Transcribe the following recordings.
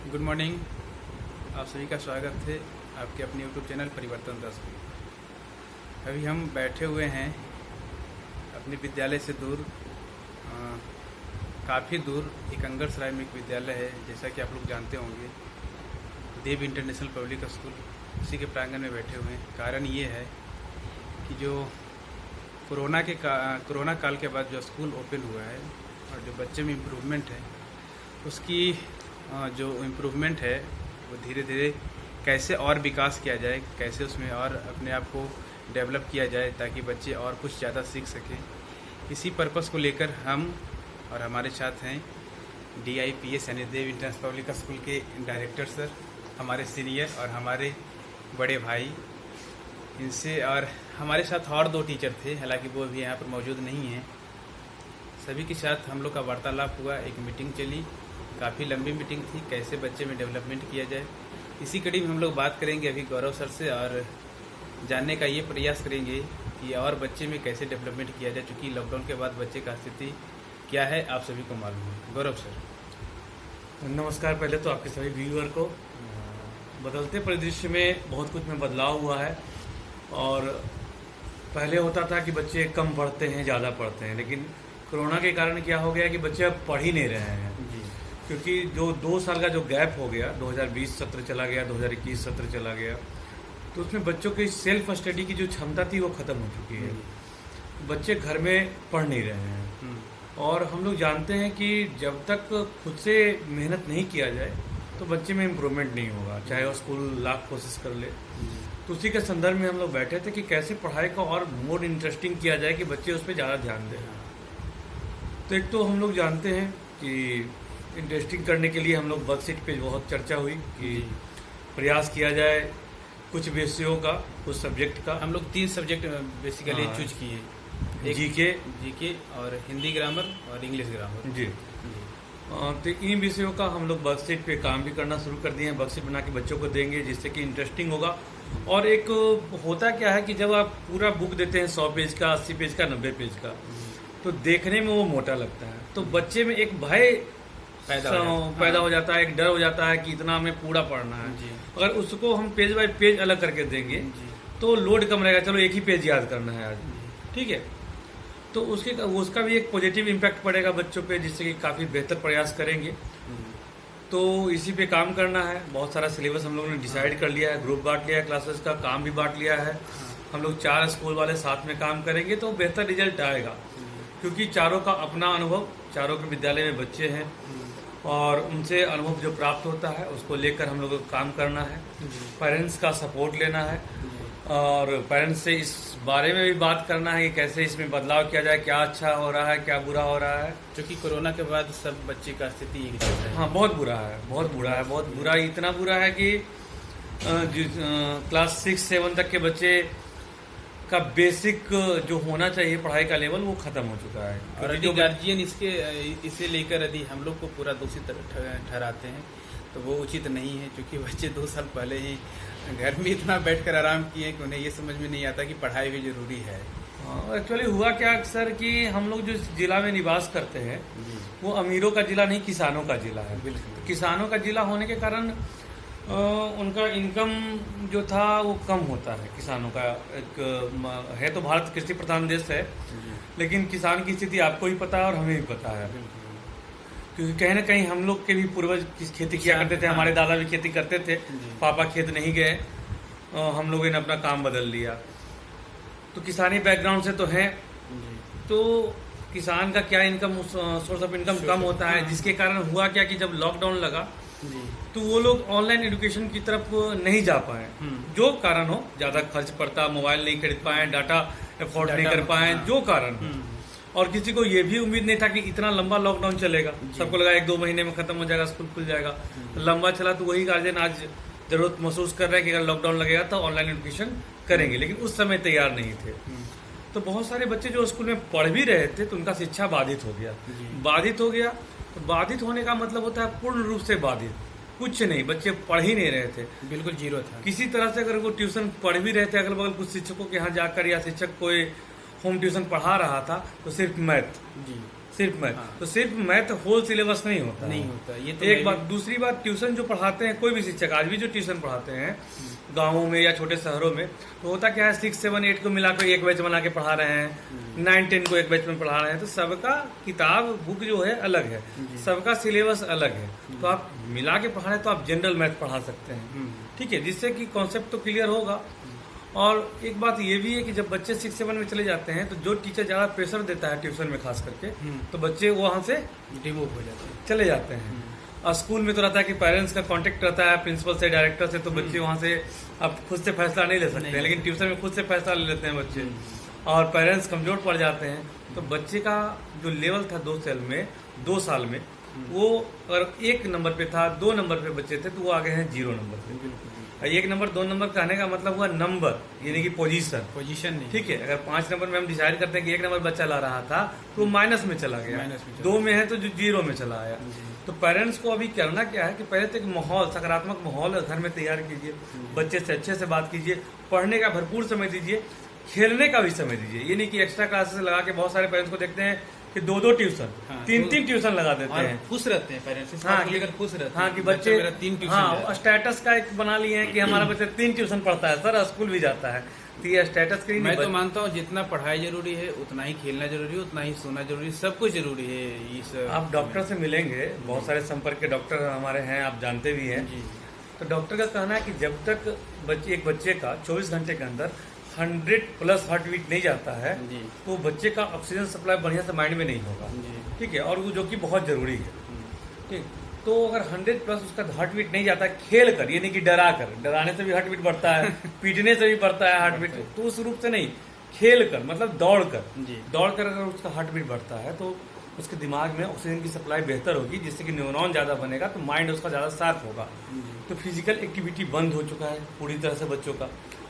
Good morning. आप सभी का स्वागत है आपके अपने यूट्यूब चैनल परिवर्तन 10 में। अभी हम बैठे हुए हैं अपने विद्यालय से दूर, काफ़ी दूर एक अंगरसराय में एक विद्यालय है, जैसा कि आप लोग जानते होंगे, देव इंटरनेशनल पब्लिक स्कूल। उसी के प्रांगण में बैठे हुए हैं। कारण ये है कि जो कोरोना काल के बाद जो स्कूल ओपन हुआ है और जो बच्चे में इम्प्रूवमेंट है, उसकी जो इम्प्रूवमेंट है वो धीरे धीरे कैसे और विकास किया जाए, कैसे उसमें और अपने आप को डेवलप किया जाए ताकि बच्चे और कुछ ज़्यादा सीख सकें। इसी पर्पस को लेकर हम और हमारे साथ हैं DIPS यानी देव इंटरनेशनल पब्लिक स्कूल के डायरेक्टर सर, हमारे सीनियर और हमारे बड़े भाई। इनसे और हमारे साथ और 2 टीचर थे, हालांकि वो भी यहाँ पर मौजूद नहीं हैं। सभी के साथ हम लोग का वार्तालाप हुआ, एक मीटिंग चली, काफ़ी लंबी मीटिंग थी, कैसे बच्चे में डेवलपमेंट किया जाए। इसी कड़ी में हम लोग बात करेंगे अभी गौरव सर से और जानने का ये प्रयास करेंगे कि और बच्चे में कैसे डेवलपमेंट किया जाए, क्योंकि लॉकडाउन के बाद बच्चे का स्थिति क्या है आप सभी को मालूम है। गौरव सर। नमस्कार। पहले तो आपके सभी व्यूअर को, बदलते परिदृश्य में बहुत कुछ में बदलाव हुआ है। और पहले होता था कि बच्चे कम पढ़ते हैं, ज़्यादा पढ़ते हैं, लेकिन कोरोना के कारण क्या हो गया कि बच्चे अब पढ़ ही नहीं रहे हैं जी। क्योंकि जो 2 साल का जो गैप हो गया, 2020 सत्र चला गया, 2021 सत्र चला गया, तो उसमें बच्चों की सेल्फ स्टडी की जो क्षमता थी वो ख़त्म हो चुकी है। बच्चे घर में पढ़ नहीं रहे हैं। और हम लोग जानते हैं कि जब तक खुद से मेहनत नहीं किया जाए तो बच्चे में इम्प्रूवमेंट नहीं होगा, चाहे वो स्कूल लाख कोशिश कर ले। तो उसी के संदर्भ में हम लोग बैठे थे कि कैसे पढ़ाई को और मोर इंटरेस्टिंग किया जाए कि बच्चे उस पर ज़्यादा ध्यान दें। तो एक तो हम लोग जानते हैं कि इंटरेस्टिंग करने के लिए हम लोग वर्कशीट पे बहुत चर्चा हुई कि प्रयास किया जाए कुछ विषयों का, कुछ सब्जेक्ट का। हम लोग 3 सब्जेक्ट बेसिकली चूज किए, एक जीके और हिंदी ग्रामर और इंग्लिश ग्रामर। जी। तो इन विषयों का हम लोग वर्कशीट पे काम भी करना शुरू कर दिए हैं। वर्कशीट बना के बच्चों को देंगे जिससे कि इंटरेस्टिंग होगा। और एक होता क्या है कि जब आप पूरा बुक देते हैं 100 पेज का, 80 पेज का, 90 पेज का, तो देखने में वो मोटा लगता है, तो बच्चे में एक भय पैदा हो जाता है, एक डर हो जाता है कि इतना हमें पूरा पढ़ना है। अगर उसको हम पेज बाय पेज अलग करके देंगे तो लोड कम रहेगा, चलो एक ही पेज याद करना है आज, ठीक है। तो उसका भी एक पॉजिटिव इम्पैक्ट पड़ेगा बच्चों पे, जिससे कि काफ़ी बेहतर प्रयास करेंगे। तो इसी पे काम करना है। बहुत सारा सिलेबस हम लोगों ने डिसाइड कर लिया है, ग्रुप बांट लिया है, क्लासेस का काम भी बांट लिया है। हम लोग 4 स्कूल वाले साथ में काम करेंगे तो बेहतर रिजल्ट आएगा, क्योंकि चारों का अपना अनुभव, चारों के विद्यालय में बच्चे हैं और उनसे अनुभव जो प्राप्त होता है उसको लेकर हम लोगों को काम करना है। पेरेंट्स का सपोर्ट लेना है और पेरेंट्स से इस बारे में भी बात करना है कि कैसे इसमें बदलाव किया जाए, क्या अच्छा हो रहा है, क्या बुरा हो रहा है। क्योंकि कोरोना के बाद सब बच्चे का स्थिति एक जैसा है। हाँ, बहुत बुरा है, बहुत बुरा है, बहुत बुरा। इतना बुरा है कि क्लास 6-7 तक के बच्चे का बेसिक जो होना चाहिए पढ़ाई का लेवल वो खत्म हो चुका है। और यदि गार्जियन इसे लेकर यदि हम लोग को पूरा दोषी ठहराते हैं तो वो उचित नहीं है, क्योंकि बच्चे 2 साल पहले ही घर में इतना बैठकर आराम किए कि उन्हें ये समझ में नहीं आता कि पढ़ाई भी जरूरी है। एक्चुअली हुआ क्या सर कि हम लोग जो जिला में निवास करते हैं वो अमीरों का जिला नहीं, किसानों का जिला है। बिल्कुल। किसानों का जिला होने के कारण उनका इनकम जो था वो कम होता है। किसानों का एक है तो भारत कृषि प्रधान देश है, लेकिन किसान की स्थिति आपको ही पता है और हमें भी पता है, क्योंकि कहीं ना कहीं हम लोग के भी पूर्वज खेती किया करते थे। हमारे दादा भी खेती करते थे, पापा खेत नहीं गए, हम लोगों ने अपना काम बदल लिया। तो किसानी बैकग्राउंड से तो हैं, तो किसान का क्या इनकम, सोर्स ऑफ इनकम कम होता है, जिसके कारण हुआ क्या कि जब लॉकडाउन लगा तो वो लोग ऑनलाइन एजुकेशन की तरफ नहीं जा पाए। जो कारण हो, ज़्यादा खर्च पड़ता, मोबाइल नहीं खरीद पाए, डाटा अफोर्ड नहीं कर पाए, जो कारण हो। और किसी को ये भी उम्मीद नहीं था कि इतना लंबा लॉकडाउन चलेगा। सबको लगा 1-2 महीने में खत्म हो जाएगा, स्कूल खुल जाएगा। लंबा चला तो वही गार्जियन आज जरूरत महसूस कर रहे हैं कि अगर लॉकडाउन लगेगा तो ऑनलाइन एजुकेशन करेंगे, लेकिन उस समय तैयार नहीं थे। तो बहुत सारे बच्चे जो स्कूल में पढ़ भी रहे थे तो उनका शिक्षा बाधित हो गया। तो बाधित होने का मतलब होता है पूर्ण रूप से बाधित, कुछ नहीं, बच्चे पढ़ ही नहीं रहे थे, बिल्कुल जीरो था। किसी तरह से अगर वो ट्यूशन पढ़ भी रहे थे, अगल बगल कुछ शिक्षकों के यहाँ जाकर, या शिक्षक कोई होम ट्यूशन पढ़ा रहा था तो सिर्फ मैथ, सिर्फ मैथ। हाँ। तो सिर्फ मैथ होल सिलेबस नहीं होता है। नहीं होता ये तो एक बात। दूसरी बात, ट्यूशन जो पढ़ाते हैं कोई भी शिक्षक, आज भी जो ट्यूशन पढ़ाते हैं गाँवों में या छोटे शहरों में, तो होता क्या है 6, 7, 8 को मिलाकर एक बैच बना के पढ़ा रहे हैं, 9, 10 को एक बैच में पढ़ा रहे हैं। तो सबका किताब बुक जो है अलग है, सबका सिलेबस अलग है। तो आप मिला के पढ़ा रहे हैं तो आप जनरल मैथ पढ़ा सकते हैं, ठीक है, जिससे कि कॉन्सेप्ट तो क्लियर होगा। और एक बात ये भी है कि जब बच्चे 6, 7 में चले जाते हैं तो जो टीचर ज़्यादा प्रेशर देता है ट्यूशन में खास करके, तो बच्चे वहाँ से डिमूव हो जाते हैं, चले जाते हैं। और स्कूल में तो रहता है कि पेरेंट्स का कांटेक्ट रहता है प्रिंसिपल से, डायरेक्टर से, तो बच्चे वहाँ से अब खुद से फैसला नहीं ले सकते हैं, लेकिन ट्यूशन में खुद से फैसला ले लेते हैं बच्चे, और पेरेंट्स कमजोर पड़ जाते हैं। तो बच्चे का जो लेवल था 2 साल में वो अगर 1 नंबर पे था, 2 नंबर पे बच्चे थे, तो वो आ गए हैं 0 नंबर पे। 1 नंबर 2 नंबर कहने का मतलब हुआ नंबर, यानी कि पोजीशन नहीं, ठीक है। अगर 5 नंबर में हम डिसाइड करते हैं कि 1 नंबर बच्चा ला रहा था तो माइनस में चला गया, 2 में है तो जो 0 में चला आया। तो पेरेंट्स को अभी करना क्या है कि पहले तो एक माहौल, सकारात्मक माहौल घर में तैयार कीजिए, बच्चे से अच्छे से बात कीजिए, पढ़ने का भरपूर समय दीजिए, खेलने का भी समय दीजिए। ये नहीं कि एक्स्ट्रा क्लासेस लगा के, बहुत सारे पेरेंट्स को देखते हैं कि 2 ट्यूशन, 3 ट्यूशन लगा देते हैं, खुश रहते हैं पेरेंट्स, हाँ, लेकर खुश रहते हैं, हाँ, कि बच्चे मेरा 3 ट्यूशन, हाँ, स्टेटस का एक बना लिए हैं कि हमारा बच्चा 3 ट्यूशन पढ़ता है सर, स्कूल भी जाता है। तो ये स्टेटस के लिए मैं तो मानता हूँ जितना पढ़ाई जरूरी है उतना ही खेलना जरूरी है, उतना ही सोना जरूरी है, सब कुछ जरूरी है। इस आप डॉक्टर से मिलेंगे, बहुत सारे संपर्क के डॉक्टर हमारे हैं, आप जानते भी हैं। तो डॉक्टर का कहना है कि जब तक एक बच्चे का 24 घंटे के अंदर 100+ हार्ट बीट नहीं जाता है तो बच्चे का ऑक्सीजन सप्लाई बढ़िया से माइंड में नहीं होगा, ठीक है, और वो जो कि बहुत जरूरी है, ठीक। तो अगर 100+ उसका हार्ट बीट नहीं जाता खेल कर, यानी कि डरा कर, डराने से भी हार्ट बीट बढ़ता है, पीटने से भी बढ़ता है हार्ट बीट, तो उस रूप से नहीं, खेल कर मतलब दौड़ कर अगर उसका हार्ट बीट बढ़ता है तो उसके दिमाग में ऑक्सीजन की सप्लाई बेहतर होगी, जिससे कि न्यूरॉन ज़्यादा बनेगा तो माइंड उसका ज़्यादा शार्प होगा। तो फिजिकल एक्टिविटी बंद हो चुका है पूरी तरह से बच्चों का,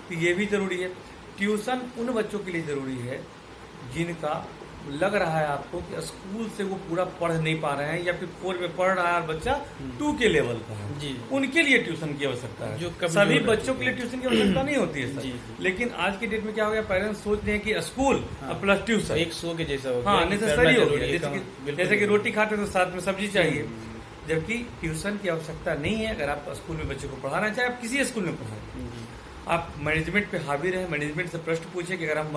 तो ये भी ज़रूरी है। ट्यूशन उन बच्चों के लिए ज़रूरी है जिनका लग रहा है आपको कि स्कूल से वो पूरा पढ़ नहीं पा रहे हैं, या फिर 4 में पढ़ रहा है और बच्चा 2 के लेवल का है, उनके लिए ट्यूशन की आवश्यकता है। जो सभी बच्चों के लिए ट्यूशन की आवश्यकता नहीं होती है सर। लेकिन आज के डेट में क्या हो गया, पेरेंट्स सोच रहे हैं कि स्कूल प्लस ट्यूशन एक सो के जैसा हो गया, हाँ, नेसेसरी हो गया। जैसे कि रोटी खाते तो साथ में सब्जी चाहिए, जबकि ट्यूशन की आवश्यकता नहीं है। अगर आप स्कूल में बच्चे को पढ़ाना चाहे, आप किसी स्कूल में पढ़ाएं, आप मैनेजमेंट पे हावी रहे, मैनेजमेंट से प्रश्न पूछे कि अगर हम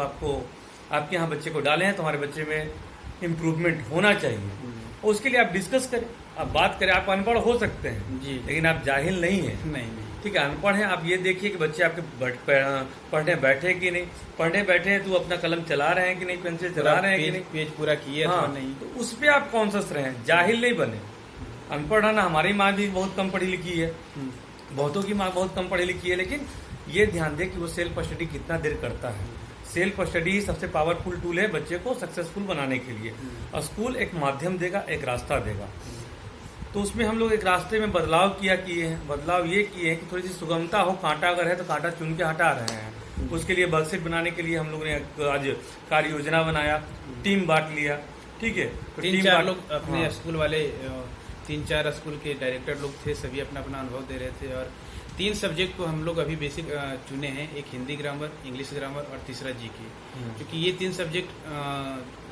आपके यहाँ बच्चे को डाले हैं तो हमारे बच्चे में इम्प्रूवमेंट होना चाहिए, और उसके लिए आप डिस्कस करें, आप बात करें। आप अनपढ़ हो सकते हैं लेकिन आप जाहिल नहीं है, नहीं, ठीक है, अनपढ़ हैं। आप ये देखिए कि बच्चे आपके पढ़ने बैठे कि नहीं, पढ़ने बैठे हैं तो अपना कलम चला रहे हैं कि नहीं, पेंसिल चला रहे हैं कि नहीं, पेज पूरा किया हाँ, नहीं, तो उस पर आप कॉन्शियस रहें, जाहिल नहीं बने। अनपढ़ है ना, हमारी माँ भी बहुत कम पढ़ी लिखी है, बहुतों की माँ बहुत कम पढ़ी लिखी है, लेकिन ये ध्यान दें कि वो सेल्फ स्टडी कितना देर करता है। सेल्फ स्टडी सबसे पावरफुल टूल है बच्चे को सक्सेसफुल बनाने के लिए। और स्कूल एक माध्यम देगा, एक रास्ता देगा। तो उसमें हम लोग एक रास्ते में बदलाव किए हैं। बदलाव ये किए हैं कि थोड़ी सी सुगमता हो, कांटा अगर है तो कांटा चुन के हटा रहे हैं। उसके लिए वर्कशीट बनाने के लिए हम लोग ने आज कार्य योजना बनाया, टीम बांट लिया, ठीक है। तो 3-4 लोग अपने स्कूल वाले 3-4 स्कूल के डायरेक्टर लोग थे, सभी अपना अपना अनुभव दे रहे थे। और 3 सब्जेक्ट को हम लोग अभी बेसिक चुने हैं, एक हिंदी ग्रामर, इंग्लिश ग्रामर और तीसरा जीके, क्योंकि ये 3 सब्जेक्ट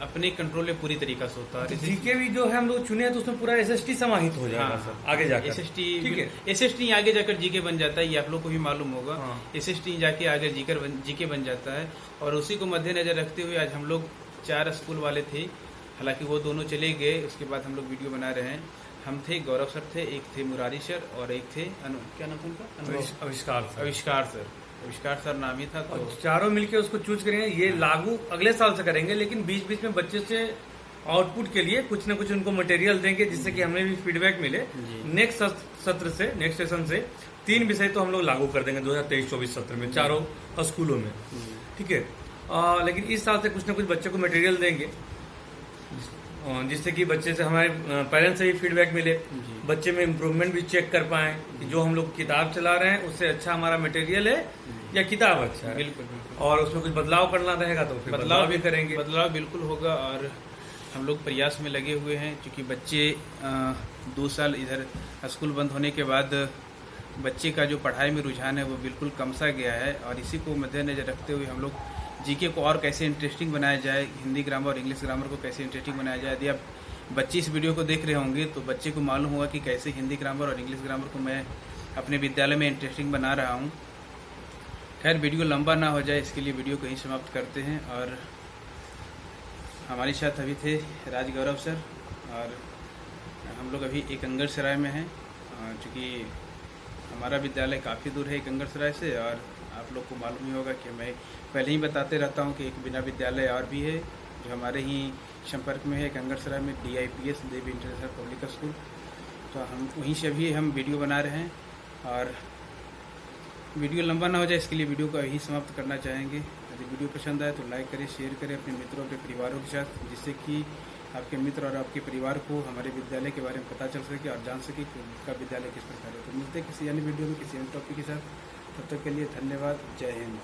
अपने कंट्रोल में पूरी तरीका से होता है। जीके भी जो है हम लोग चुने हैं तो उसमें पूरा एसएसटी समाहित हो जाएगा सर, आगे जाकर एसएसटी, ठीक है, एसएसटी आगे जाकर जीके बन जाता है, ये आप लोग को भी मालूम होगा। एसएसटी जाके आगे जीके बन जाता है। और उसी को मद्देनजर रखते हुए आज हम लोग 4 स्कूल वाले थे, हालांकि वो दोनों चले गए, उसके बाद हम लोग वीडियो बना रहे हैं। हम थे, गौरव सर थे, एक थे मुरारी सर, और एक थे क्या नाम था उनका, अविष्कार सर नाम ही था। तो चारों मिलके उसको चूज करेंगे। ये लागू अगले साल से करेंगे, लेकिन बीच बीच में बच्चे से आउटपुट के लिए कुछ न कुछ उनको मटेरियल देंगे, जिससे कि हमें भी फीडबैक मिले। नेक्स्ट सत्र से, नेक्स्ट सेशन से 3 विषय तो हम लोग लागू कर देंगे 2023-24 सत्र में, चारों स्कूलों में, ठीक है। लेकिन इस साल से कुछ न कुछ बच्चों को मटेरियल देंगे, जिससे कि बच्चे से, हमारे पेरेंट्स से भी फीडबैक मिले, बच्चे में इम्प्रूवमेंट भी चेक कर पाएं कि जो हम लोग किताब चला रहे हैं उससे अच्छा हमारा मटेरियल है या किताब अच्छा है। बिल्कुल। और उसमें कुछ बदलाव करना रहेगा तो फिर बदलाव भी करेंगे। बदलाव बिल्कुल होगा। और हम लोग प्रयास में लगे हुए हैं, क्योंकि बच्चे 2 साल इधर स्कूल बंद होने के बाद बच्चे का जो पढ़ाई में रुझान है वो बिल्कुल कम सा गया है। और इसी को मद्देनजर रखते हुए हम लोग जीके को और कैसे इंटरेस्टिंग बनाया जाए, हिंदी ग्रामर और इंग्लिश ग्रामर को कैसे इंटरेस्टिंग बनाया जाए। यदि आप बच्चे इस वीडियो को देख रहे होंगे तो बच्चे को मालूम होगा कि कैसे हिंदी ग्रामर और इंग्लिश ग्रामर को मैं अपने विद्यालय में इंटरेस्टिंग बना रहा हूँ। खैर वीडियो लंबा ना हो जाए इसके लिए वीडियो को ही समाप्त करते हैं। और हमारे साथ अभी थे राजगौरव सर, और हम लोग अभी एकंगरसराय में हैं, चूँकि हमारा विद्यालय काफ़ी दूर है एकंगरसराय से। और आप लोग को मालूम ही होगा कि मैं पहले ही बताते रहता हूँ कि एक बिना विद्यालय और भी है जो हमारे ही संपर्क में है एकंगरसराय में, DIPS देवी इंटरनेशनल पब्लिक स्कूल। तो हम वहीं से अभी हम वीडियो बना रहे हैं और वीडियो लंबा ना हो जाए इसके लिए वीडियो को यही समाप्त करना चाहेंगे। यदि वीडियो पसंद आए तो लाइक करें, शेयर करें अपने मित्रों, अपने परिवारों के साथ, जिससे कि आपके मित्र और आपके परिवार को हमारे विद्यालय के बारे में पता चल सके और जान सके कि उनका विद्यालय किस प्रकार है। तो मिलते हैं किसी अन्य वीडियो में किसी अन्य टॉपिक के साथ। तब तक के लिए धन्यवाद। जय हिंद।